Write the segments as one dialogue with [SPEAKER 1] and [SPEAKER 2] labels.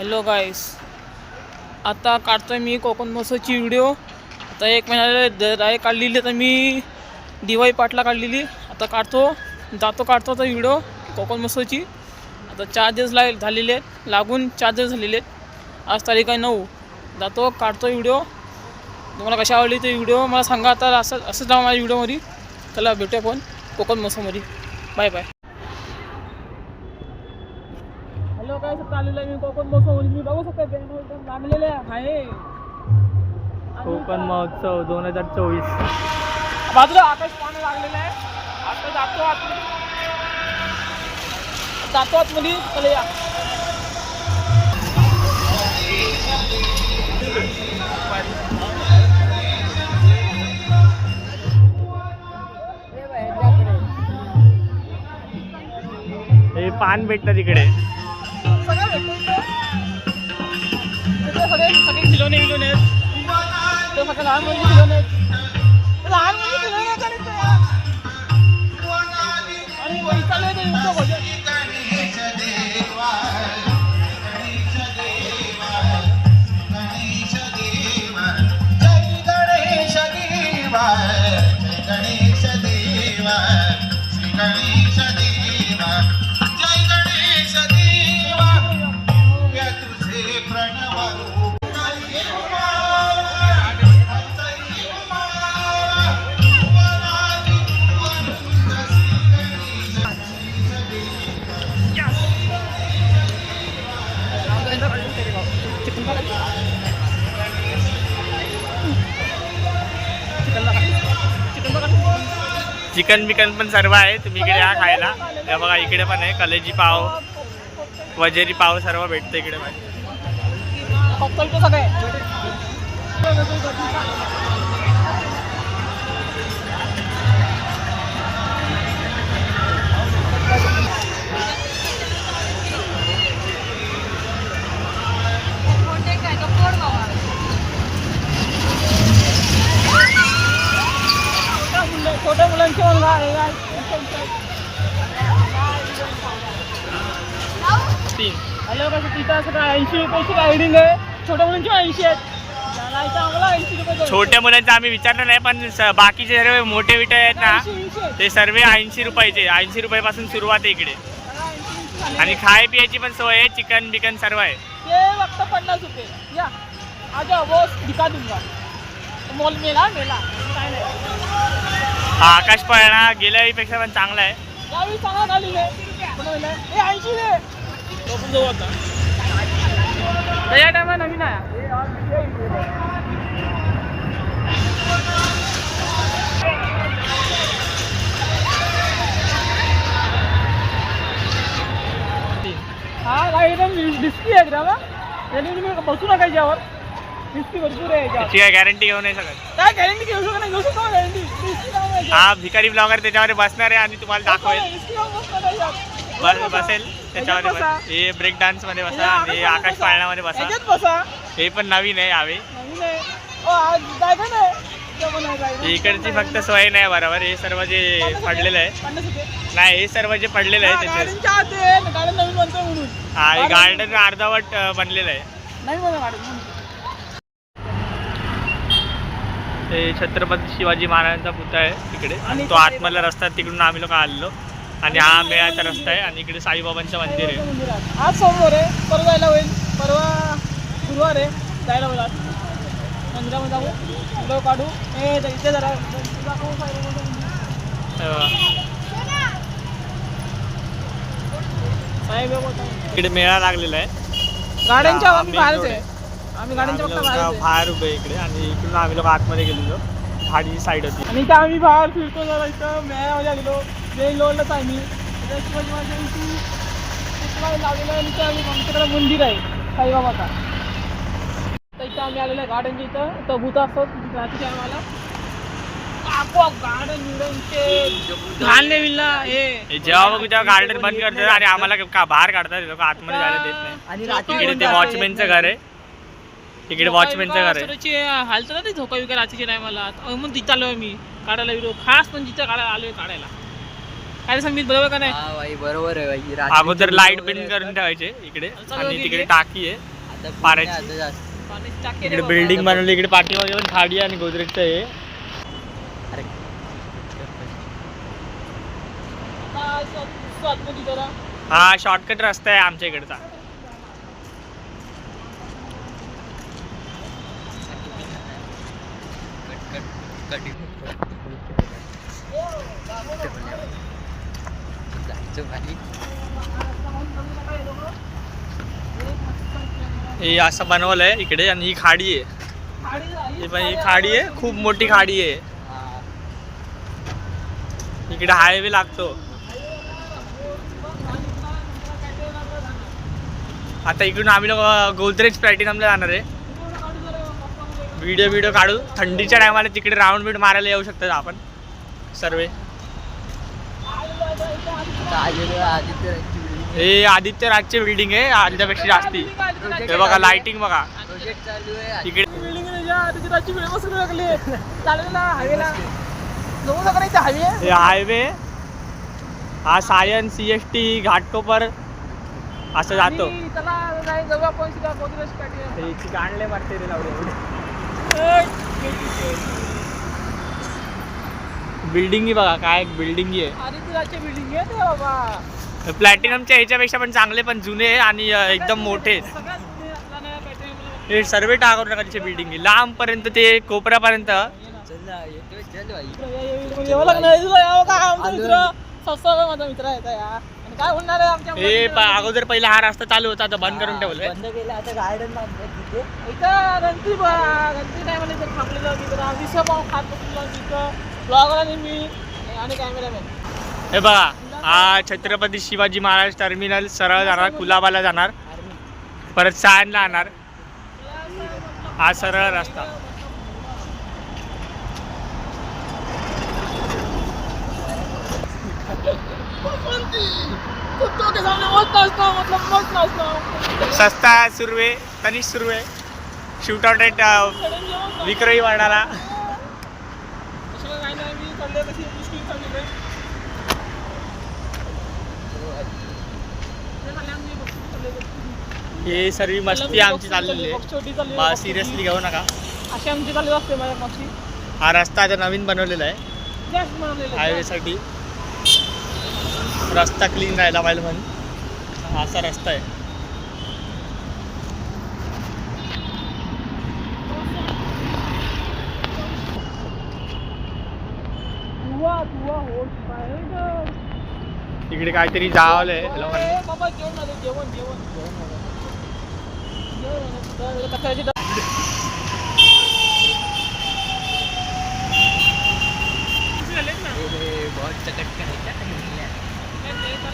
[SPEAKER 1] Hello गाईस, आता काढतोय मी Konkan महोत्सवची video. आता 1 महिन्याला काढलेली, तर मी दिवाळी पाटला काढलेली. आता जातो काढतो तर व्हिडिओ कोकण महोत्सवची. आता 4 दिवस झालेले आहेत, लागून 4 दिवस झालेले आहेत. आज तारीख आहे 9. जातो काढतो व्हिडिओ. तुम्हाला कशी आवडली ते व्हिडिओ मला सांगा. आता असंच जाऊ माझ्या व्हिडिओमध्ये. चला भेटूया आपण कोकण महोत्सवमध्ये. Bye bye. हॅलो काय सर, आलेलं आहे मी कोकण महोत्सव. मी बघू शकता बॅनर लागलेले आहे.
[SPEAKER 2] कोकण महोत्सव 2024.
[SPEAKER 1] बाजूला आकाश पाणी लागलेलं आहे. आता जातो आतमध्ये. चला या.
[SPEAKER 2] हे पान भेटतं तिकडे.
[SPEAKER 1] सगळे खिलोने आहेत. ते सगळे लहान मुली खिलोने आहेत. लहान मुली खिलोने करायचं आणि वही चालू आहे.
[SPEAKER 2] चिकन बिकन पण सर्व आहे. तुम्ही इकडे या खायला. हे बघा इकडे पण आहे कलेजी पाव, वजेरी पाव सर्व भेटतं इकडे पण.
[SPEAKER 1] छोट्या मुलांची हॅलो कसं तिथं असं 80 रुपयाची रायडिंग आहे. छोट्या मुलांची 80 आहेत. आम्हाला 80 रुपये.
[SPEAKER 2] छोट्या मुलांचं आम्ही विचारलं नाही, पण बाकीचे सर्व मोठे विटे आहेत ना ते सर्व 80 रुपयाचे. 80 रुपयापासून सुरुवात आहे इकडे. आणि खाय पियाची पण सोय आहे. चिकन बिकन सर्व आहे.
[SPEAKER 1] ते फक्त 50 रुपये. या आज बॉस दिखा दूंगा. मॉल मेला काय नाही.
[SPEAKER 2] हा आकाश पळणा गेल्या वेळीपेक्षा पण चांगला आहे.
[SPEAKER 1] यावेळी चांगला झालेलं आहे. 80 रे. तो पण जाऊ आता. या टायमा नवीन आहे. हा गाडी एकदम डिस्की आहे एकदम. तुम्ही बसू नका याच्यावर. डिस्की भरपूर आहे.
[SPEAKER 2] त्याची काय गॅरंटी घेऊ नाही शकत.
[SPEAKER 1] काय गॅरंटी घेऊ शकत नाही. घेऊ शकतो गॅरंटी.
[SPEAKER 2] हा भिकारी ब्लॉगर त्याच्यावर बसणार आहे आणि तुम्हाला दाखवेल. बसेल त्याच्यावर. हे ब्रेक डान्स मध्ये बसा आणि आकाश पाळण्यामध्ये बसा. हे पण नवीन आहे यावेळी. इकडची फक्त सोय नाही बरोबर. हे सर्व जे पडलेलं आहे नाही, हे सर्व जे पडलेलं आहे त्याचे. हा हे गार्डन अर्धवट बनलेलं आहे. हे छत्रपती शिवाजी महाराजांचा पुतळा आहे तिकडे. आणि तो आतमधला रस्ता तिकडून आम्ही लोक आलेलो. आणि हा मेळाचा रस्ता आहे. आणि इकडे साईबाबांचं मंदिर आहे.
[SPEAKER 1] आज सोमवार आहे. परवा जायला होईल. परवा गुरुवार आहे. जायला होईल. मंदिरामध्ये जाऊ. व्हिडिओ काढू. इथे जरा
[SPEAKER 2] इकडे मेळा लागलेला आहे.
[SPEAKER 1] गाड्यांच्या बाहेरच आहे. आम्ही गाड्यांच्या
[SPEAKER 2] बाहेर उभे इकडे. आणि इकडून आम्ही लोक आतमध्ये गेलेलो. भाडी साईड होती.
[SPEAKER 1] आणि इथं आम्ही बाहेर फिरतो. जरा इथं मेळ्यामध्ये आलेलो. मेन रोडलाच आहे मी. लावलेलं आहे. इथं आमच्याकडे मंदिर आहे साईबाबाचा. तर इथं आम्ही आलेलो आहे गार्डनच्या इथं. इथं भूत असतात रात्रीच्या आम्हाला.
[SPEAKER 2] जेव्हा बघू तेव्हा गार्डन बंद करतात आणि आम्हाला बाहेर काढतात. लोक आतमध्ये जायला देत नाही. इकडे ते वॉचमॅनचं घर आहे. तिकडे वॉचमॅनचं घर आहे.
[SPEAKER 1] हालतं ना ते झोका विका रात्रीच्या टायमाला. मग तिथं आलो मी काढायला व्हिडिओ. खास पण जिथं आलोय काढायला. काय सांगित बरोबर का नाही?
[SPEAKER 3] बरोबर आहे.
[SPEAKER 2] अगोदर लाईट बंद करून ठेवायचे इकडे आणि तिकडे टाकी आहे. पाण्याची.
[SPEAKER 1] पाण्याची टाकी रे
[SPEAKER 2] इकडे
[SPEAKER 1] बाबा.
[SPEAKER 2] बिल्डिंग बनवली, इकडे पाठीमागे पण खाडी आणि गोदरेजचं आहे.
[SPEAKER 1] आता असं आतमध्ये जरा.
[SPEAKER 2] हा शॉर्टकट रस्ता आहे आमच्या इकडचा. हे असं बनवलंय इकडे आणि ही खाडी आहे. ही पण ही खाडी आहे, खूप मोठी खाडी आहे. इकडे हायवे लागतो. आता इकडून आम्ही लोक गोदरेज प्लॅटिनमला जाणार आहे. व्हिडिओ काढू. थंडीच्या टायमाला तिकडे राऊंड बीड मारायला येऊ शकतात आपण सर्व. हे आदित्य राजची बिल्डिंग आहे, आदित्यपेक्षा जास्ती. हे बघा लाइटिंग बघा इकडे. हे हायवे हा सायन CST घाटकोपर असं जातो. आणले मारते रे बिल्डिंग बघा काय बिल्डिंग आहे.
[SPEAKER 1] बिल्डिंग आहे बाबा.
[SPEAKER 2] प्लॅटिनमच्या ह्याच्यापेक्षा पण चांगले पण जुने आणि एकदम मोठे. हे सर्व टाकाचे बिल्डिंग आहे लांब पर्यंत ते कोपऱ्यापर्यंत.
[SPEAKER 1] माझा मित्र आहे काय होणार आहे आमच्या.
[SPEAKER 2] हे अगोदर पहिला हा रस्ता चालू होता, आता बंद करून ठेवलंय.
[SPEAKER 1] बंद केला आता गार्डन इथं गणपती टायमाला इथं थांबलेलं तिथं दिसं पाहून खात बसलेलं तिथं ब्लॉगर आणि मी आणि कॅमेरामॅन.
[SPEAKER 2] हे बघा हा छत्रपती शिवाजी महाराज टर्मिनल सरळ जाणार, कुलाबाला जाणार, परत सायनला जाणार. हा सरळ रस्ता. सस्ता सुरवे तनिष सुरवे शूटआउट एट विक्रमी वाढाला. हे सर्व मस्ती आमची चाललेली आहे, सिरियसली घेऊ नका.
[SPEAKER 1] अशी आमची चालली असते माझ्या मस्ती.
[SPEAKER 2] हा रस्ता आता नवीन बनवलेला आहे हायवेसाठी. रस्ता क्लीन राहायला पाहिजे म्हणून असा रस्ता आहे. इकडे काहीतरी जावलंय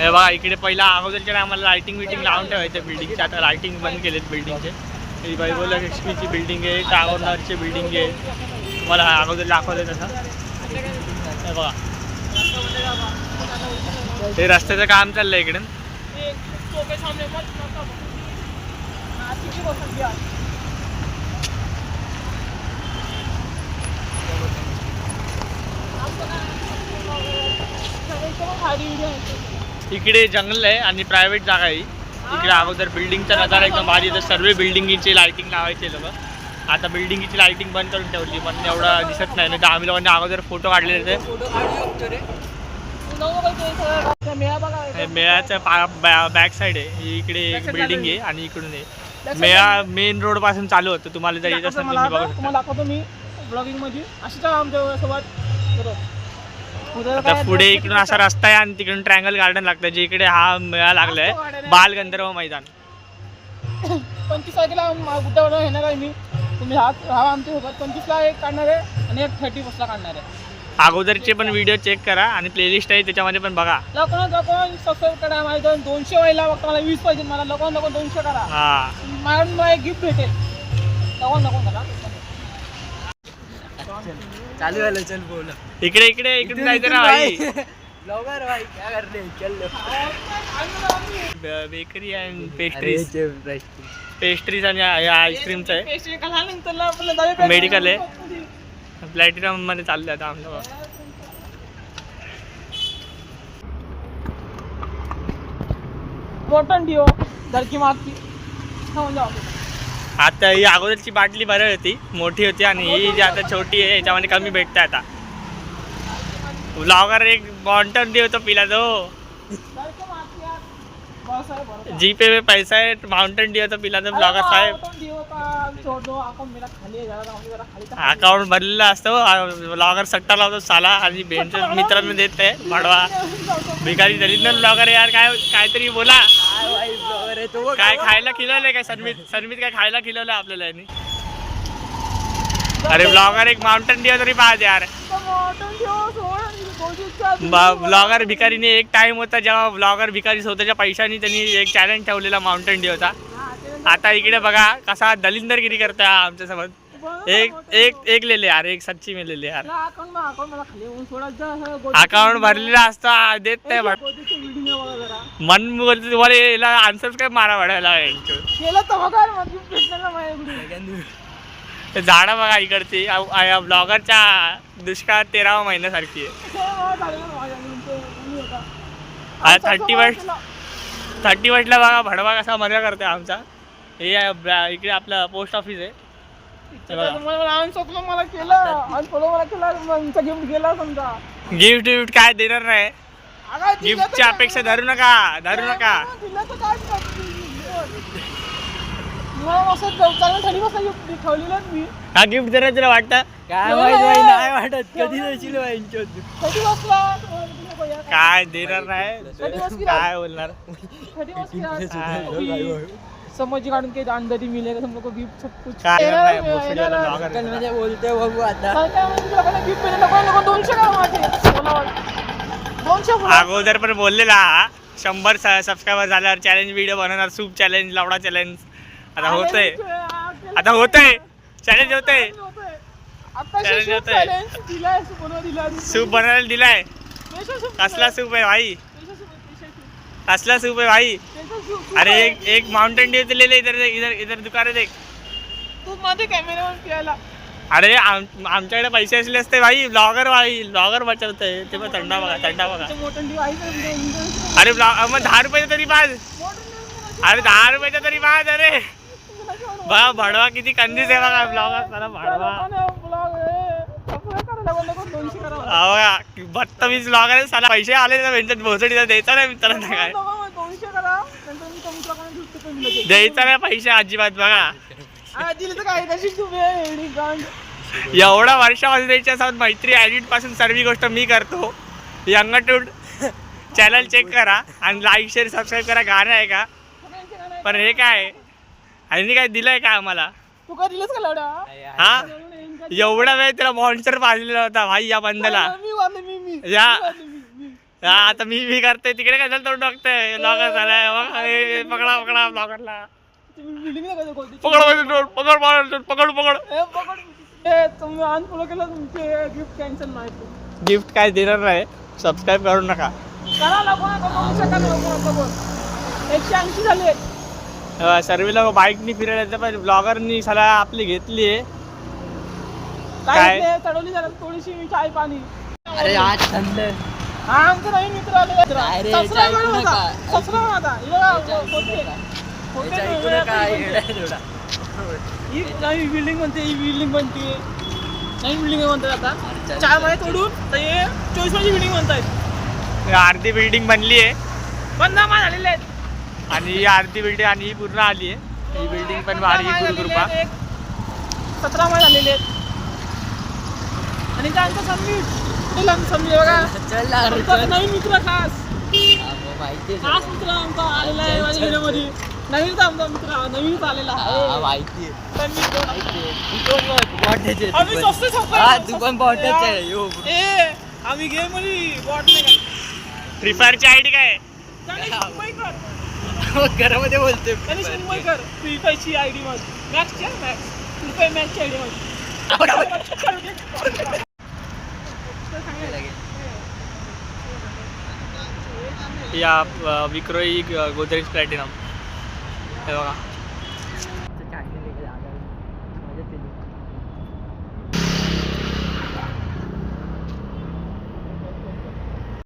[SPEAKER 2] हे बघा. इकडे पहिला अगोदरच्या आम्हाला लाइटिंग विटिंग लावून ठेवायचं बिल्डिंगचे, आता लाइटिंग बंद केलेत बिल्डिंगचे. ही वैभवलक्ष्मीची बिल्डिंग आहे, टागोरनगरची बिल्डिंग आहे, मला अगोदर दाखवलं तसं. हे बघा हे रस्त्याचं काम चाललंय इकडे. इकडे जंगल आहे आणि प्रायव्हेट जागा आहे. इकडे अगोदर बिल्डिंगचा नजारा एकदम भारी, तर सर्व बिल्डिंगची लाइटिंग लावायचे लोक. आता बिल्डिंगची लाइटिंग बंद करून ठेवली, पण एवढा दिसत नाही. तर आम्ही लोकांनी अगोदर फोटो काढलेले होते. मेळ्याच्या बॅक साईड आहे, इकडे एक बिल्डिंग आहे आणि इकडून आहे. मेळा मेन रोड पासून चालू होतं. तुम्हाला जर येत असेल तुम्ही बघू शकता.
[SPEAKER 1] दाखवतो मी ब्लॉगिंग मध्ये अशीच आमच्या सोबत.
[SPEAKER 2] आता पुढे इकडून असा रस्ता आहे आणि तिकडून ट्रँगल गार्डन लागतं, जे इकडे हा मेळा लागलाय बालगंधर्व मैदान.
[SPEAKER 1] 25 तारखेला गुड्डा बनवून येणार आहे मी. तुम्ही हा आमच्या सोबत 25ला एक काढणार आहे आणि एक 31ला काढणार आहे.
[SPEAKER 2] अगोदरचे पण व्हिडिओ चेक करा आणि प्लेलिस्ट आहे त्याच्यामध्ये पण बघा.
[SPEAKER 1] लोकांना सबस्क्राईब करा. माझ्या 200 व्हायला फक्त मला 20 पाहिजे. मला लोकांना 200 करा. माझ्याकडून मला एक गिफ्ट भेटेल. नको करा.
[SPEAKER 3] चालू झालं चल बोल.
[SPEAKER 2] इकडे इकडून जायचं ना भाई.
[SPEAKER 3] ब्लॉगर भाई क्या कर रहे चल.
[SPEAKER 2] बेकरी अँड पेस्ट्रीज आणि आईस्क्रीमचं आहे. मेडिकल आहे. प्लॅटिनम मध्ये चाललं आता आमचं.
[SPEAKER 1] बॉटन डिओ घर की मागची.
[SPEAKER 2] आता ही अगोदरची बाटली बरी होती, मोठी होती, आणि ही जी आता छोटी आहे याच्यामध्ये कमी भेटते. आता ब्लॉगर एक बॉन्टन डी होतो पिला तो, जीपे में पैसा है, माउंटेन डी होता पिला तो ब्लॉगर साहेब. अकाउंट भरलेलं असतं, ब्लॉगर सट्टा लावतो साला आणि बेंचर मित्रांना देते भाडवा. भिकारी दलिंदर ब्लॉगर यार, काय काहीतरी बोला. काय खायला खिलवलंय काय सन्मित काय खायला खिलवलंय आपल्याला यांनी? अरे ब्लॉगर एक माउंटेन ड्यू तरी पाहत यार. ब्लॉगर भिकारीने एक टाइम होता जेव्हा ब्लॉगर भिकारी स्वतःच्या पैशाने त्यांनी एक चॅलेंज ठेवलेला माउंटेन ड्यू होता. आता इकडे बघा कसा दलिंदरगिरी करतोय आमच्या समोर. एक लेले यार, एक सच्ची में लेले यार. अकाउंट भरलेला असता देत नाही मन बोलतो तुम्हाला याला आन्सर काय मारा वाढायला. झाडं बघा इकडची ब्लॉगरच्या दुष्काळ 13वा महिन्यासारखी आहे. 30 बघा भडवा कसा मजा करते आमचा. हे इकडे आपलं पोस्ट ऑफिस आहे. गिफ्ट काय देणार नाही. गिफ्टची अपेक्षा धरू नका. हा गिफ्ट देणार तुला वाटतं?
[SPEAKER 3] काय माहिती नाही वाटत. कधी देशील
[SPEAKER 2] काय देणार नाही, काय बोलणार.
[SPEAKER 1] समज काढून काही अंदर मिळेल हम लोग को गिफ्ट सब कुछ
[SPEAKER 2] काय नाही
[SPEAKER 3] म्हणजे बोलते बघू आता.
[SPEAKER 1] गिफ्ट लोक 200 का माझे 200
[SPEAKER 2] अगोदर पण बोललेला 100 सबस्क्रायबर झाल्यावर चॅलेंज व्हिडिओ बनवणार. सूप चॅलेंज, लावडा चॅलेंज. आता होतंय चॅलेंज होतंय. सूप बनवायला दिलाय. कसला सूप आहे भाई, कसला सूप आहे भाई. अरे एक माउंटेन ड्यू ले इधर दुकान देख.
[SPEAKER 1] तू मध्ये कॅमेरावर फिरायला.
[SPEAKER 2] अरे आमच्याकडे पैसे असले असते भाई. ब्लॉगर बचवतंय ते. पण थंडा बघा. अरे मग 10 रुपये तरी पाच. अरे 10 रुपयाचा तरी पाच. अरे बघा भडवा किती कंजूस आहे बघा ब्लॉगर. साला भडवा बत्तमीज ब्लॉगर आहे साला. पैसे आले तर भोसडीला द्यायचा नाही मित्रांना. काय द्यायचा नाही पैसे अजिबात. बघा एवढा वर्षापासून त्याच्यासोबत मैत्री ॲडिट पासून सर्व गोष्ट मी करतो. यंगटूड चॅनल चेक करा आणि लाईक शेअर सबस्क्राईब करा. गाणं आहे का? पण हे काय आणि काय दिलंय का आम्हाला?
[SPEAKER 1] तू काय दिलंस का लावडा?
[SPEAKER 2] हा एवढा वेळ त्याला मॉन्स्टर पाजलेला होता भाई या बंदला. या आता मी करतोय तिकडे काय झालं तोंड टाकतोय. ब्लॉगर झालाय. पकडा ब्लॉगरला. गिफ्ट काय देणार नाही. सबस्क्राईब करू नका.
[SPEAKER 1] 180 झाले.
[SPEAKER 2] सर्व लोक बाईकनी फिरायला पण ब्लॉगरनी साला आपली घेतली आहे.
[SPEAKER 1] काय चढवली जरा थोडीशी चाय पाणी.
[SPEAKER 3] अरे आज थंड.
[SPEAKER 1] हा आमचा नवीन मित्र आले. ही नवी बिल्डिंग बनते. नवीन बिल्डिंग म्हणतात आता 4 महिने तोडून तर हे 24 मध्ये बिल्डिंग म्हणतायत.
[SPEAKER 2] अर्धी बिल्डिंग बनली आहे.
[SPEAKER 1] बंदामा झालेले आहेत.
[SPEAKER 2] आणि ही अर्धी बिल्डिंग आणि ही पूर्ण आली आहे. ही बिल्डिंग पण भारी. गुरुकृपा
[SPEAKER 1] 17 महिने झालेले आहेत. आणि त्यांचा समीर बघा नवीन मित्र खास मित्र आमचा आलेला आहे माझ्या व्हिडिओमध्ये. नवीनच आमचा मित्र नवीनच आलेला आहे. आम्ही गेम मध्ये बॉट नाही.
[SPEAKER 2] फ्री फायरची आयडी काय?
[SPEAKER 3] घरामध्ये बोलते.
[SPEAKER 1] मुंबईकर फ्री फायरची आयडी माझी मॅक्सची फ्री फायर मॅचची आयडी माझी.
[SPEAKER 2] या विक्रोई गोदरेज प्लॅटिनम हे बघा.